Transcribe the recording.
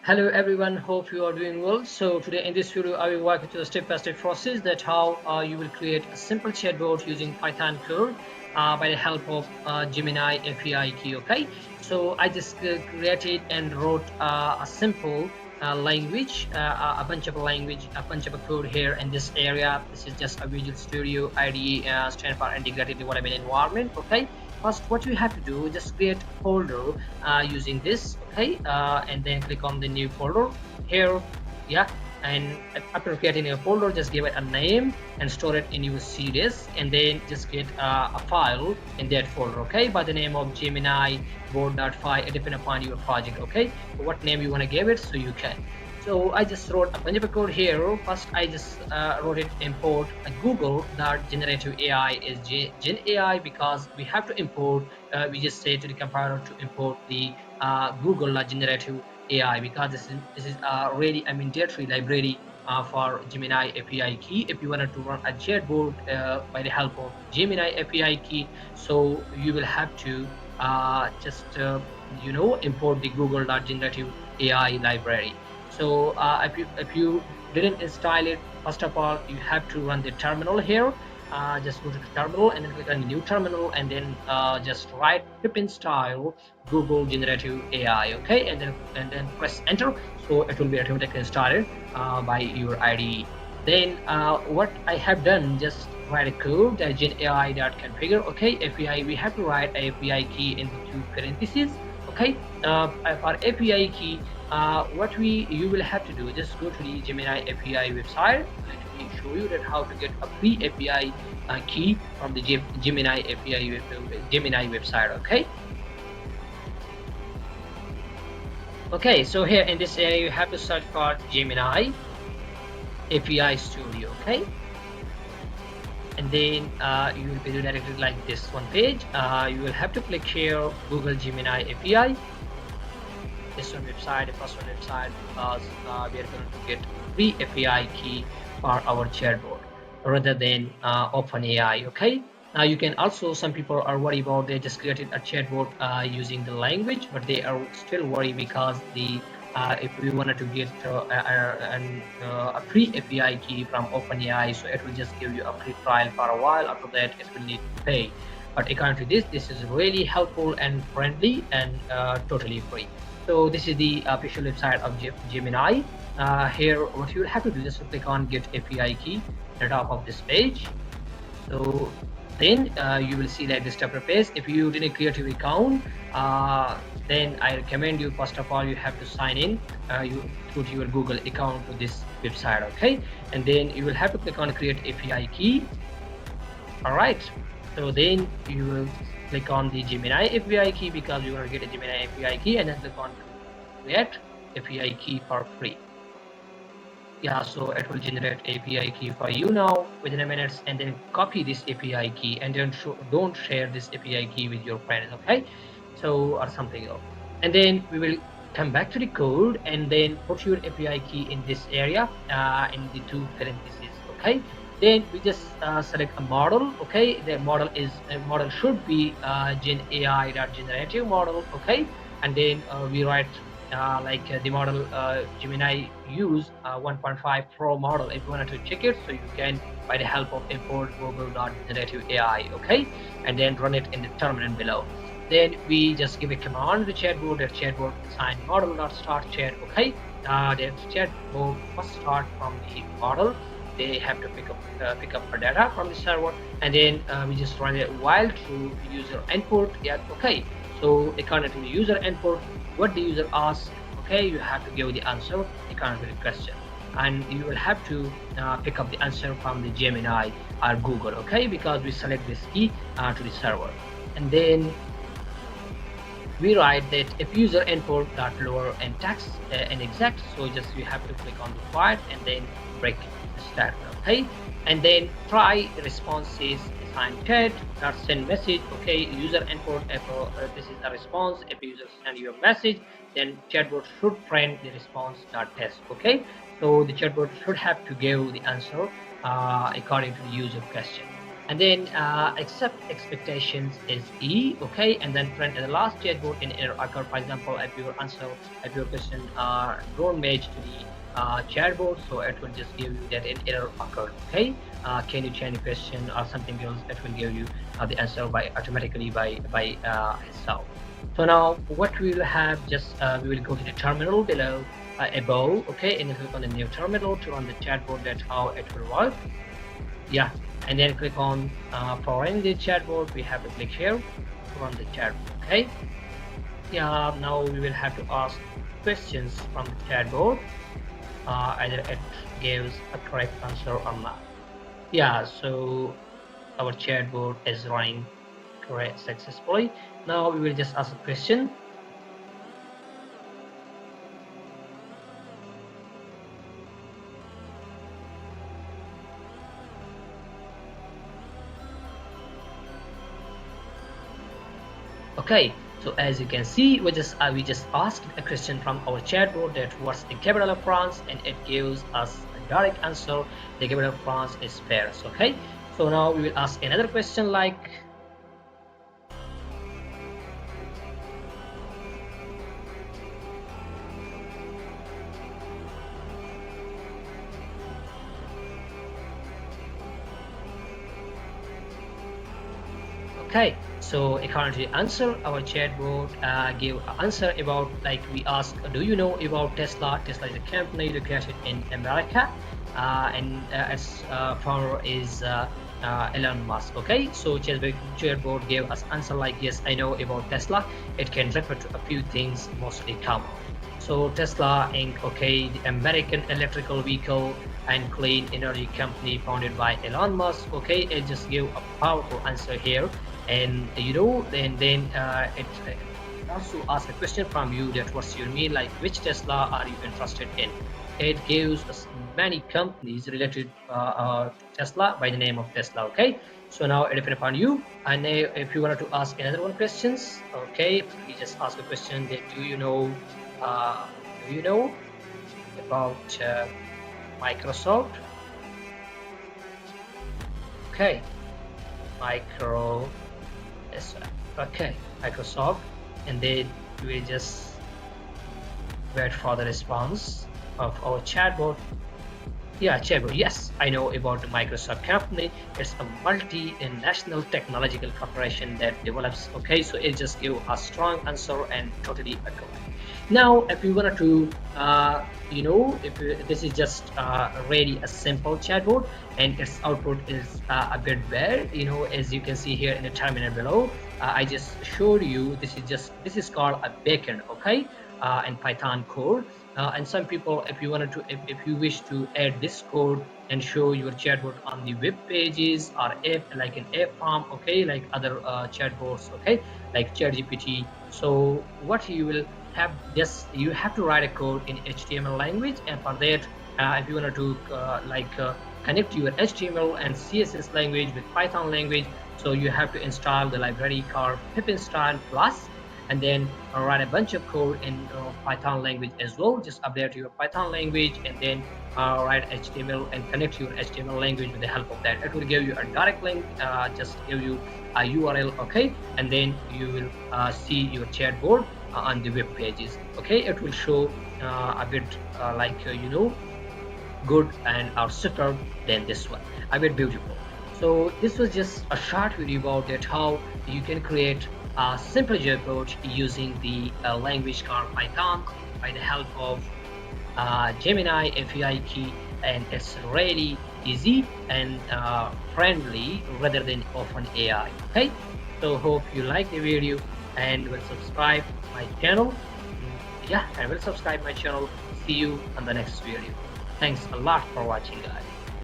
Hello everyone, hope you are doing well. So today in this video I will walk you through the step-by-step process that how you will create a simple chatbot using Python code by the help of Gemini API key. Okay, so I just created and wrote a simple language, a bunch of code here in this area. This is just a Visual Studio IDE stand for integrated development environment. Okay, first what you have to do is just create a folder using this. Okay, and then click on the new folder here. Yeah, and after creating a folder, just give it a name and store it in your C disk, and then just get a file in that folder. Okay, by the name of Gemini board.py. It depends upon your project. Okay, what name you want to give it, so you can. So I just wrote a bunch of code here. First I just wrote it import Google that generative AI is Gen AI, because we have to import. We just say to the compiler to import the Google generative AI, because this is really a mandatory library for Gemini API key. If you wanted to run a chatbot by the help of Gemini API key, so you will have to just import the Google generative AI library. So if you didn't install it, first of all you have to run the terminal here. Just go to the terminal and then click on the new terminal, and then just write pip install Google generative AI. Okay, and then press enter, so it will be automatically installed by your IDE. Then what I have done, just write a code that gen AI.configure. Okay, API, we have to write API key in the two parentheses. Okay, for API key, what you will have to do, just go to the Gemini API website. Let me show you that how to get a free API key from the Gemini API Gemini website. Okay, so here in this area you have to search for Gemini API Studio. Okay, and then you will be redirected like this one page. You will have to click here Google Gemini API. This one website, the first one website, because we are going to get free API key for our chatbot rather than OpenAI. Okay, now you can also, some people are worried about they just created a chatbot using the language, but they are still worried because the if we wanted to get a free API key from OpenAI, so it will just give you a free trial for a while. After that it will need to pay, but according to this is really helpful and friendly and totally free. So this is the official website of Gemini. Here what you will have to do is to click on get API key at the top of this page. So then you will see like this type of page. If you didn't create your account, then I recommend you, first of all you have to sign in you put your Google account to this website. Okay, and then you will have to click on create API key. All right, so then you will click on the Gemini API key, because you want to get a Gemini API key, and then click on create API key for free. Yeah, so it will generate API key for you now within a minute, and then copy this API key, and then don't share this API key with your friends. Okay, so or something else, and then we will come back to the code and then put your API key in this area in the two parentheses. Okay, then we just select a model. Okay, the model should be Gen AI generative model. Okay, and then we write the model Gemini use 1.5 Pro model. If you wanted to check it, so you can by the help of import Google.generative AI. Okay, and then run it in the terminal below. Then we just give a command to the chatbot, that chatbot assign model.start chat. Okay, the chatbot must start from the model. They have to pick up the data from the server, and then we just run it while true user input. Yeah, okay, so according to the user input, what the user asks, okay, you have to give the answer according to the question, and you will have to pick up the answer from the Gemini or Google. Okay, because we select this key to the server, and then we write that if user input dot lower and text and exact, so just you have to click on the file and then break the statement. Okay, and then try responses assign chat dot send message. Okay, user input, if this is a response, if user send you a message, then chatbot should print the response dot test. Okay, so the chatbot should have to give the answer according to the user question. and then accept expectations is E, okay, and then print the last chatbot in error occur. For example, if your answer, if your question don't match to the chatbot, so it will just give you that an error occurred, okay. Can you change the question or something else? It will give you the answer by automatically by itself. So now what we will have, just we will go to the terminal below above, okay, and click on the new terminal to run the chatbot. That's how it will work. Yeah, and then click on powering the chatbot. We have to click here to run the chatbot, okay. Yeah, now we will have to ask questions from the chatbot, either it gives a correct answer or not. Yeah, so our chatbot is running correct successfully. Now we will just ask a question. Okay, so as you can see, we just asked a question from our chatbot that what's the capital of France, and it gives us a direct answer. The capital of France is Paris. Okay, so now we will ask another question like, okay, so according to the answer, our chatbot gave an answer about, like, we asked, do you know about Tesla? Tesla is a company located in America, and its founder is Elon Musk. Okay, so chatbot gave us answer like, yes, I know about Tesla. It can refer to a few things, mostly common. So Tesla Inc., okay, the American electrical vehicle and clean energy company founded by Elon Musk. Okay, it just gave a powerful answer here, and it also ask a question from you that what's your mean, like which Tesla are you interested in. It gives us many companies related to Tesla by the name of Tesla. Okay, so now it depends upon you, and if you wanted to ask another one questions, okay, we just ask a question that uh, do you know about Microsoft? Okay, micro yes, okay, Microsoft, and then we just wait for the response of our chatbot. Yeah, chatbot. Yes, I know about the Microsoft company. It's a multinational technological corporation that develops. Okay, so it just give a strong answer and totally accurate. Now, if you wanted to, if this is just really a simple chatbot, and its output is a bit bad, as you can see here in the terminal below. I just showed you. This is called a backend, okay, in Python code. And some people, if you wanted to, if you wish to add this code and show your chatbot on the web pages or app, like an app farm, okay, like other chatbots, okay, like ChatGPT. So what you will have, just you have to write a code in HTML language, and for that, if you wanted to connect your HTML and CSS language with Python language, so you have to install the library called pip install plus, and then write a bunch of code in Python language as well. Just update your Python language, and then write HTML and connect your HTML language with the help of that. It will give you a direct link, just give you a URL, okay, and then you will see your chatbot on the web pages. Okay, it will show a bit good and are superb than this one, a bit beautiful. So this was just a short video about that, how you can create a simple chatbot using the language called Python by the help of Gemini API key, and it's really easy and friendly rather than open AI. Okay, so hope you like the video and will subscribe my channel. Yeah, I will subscribe my channel. See you on the next video. Thanks a lot for watching, guys.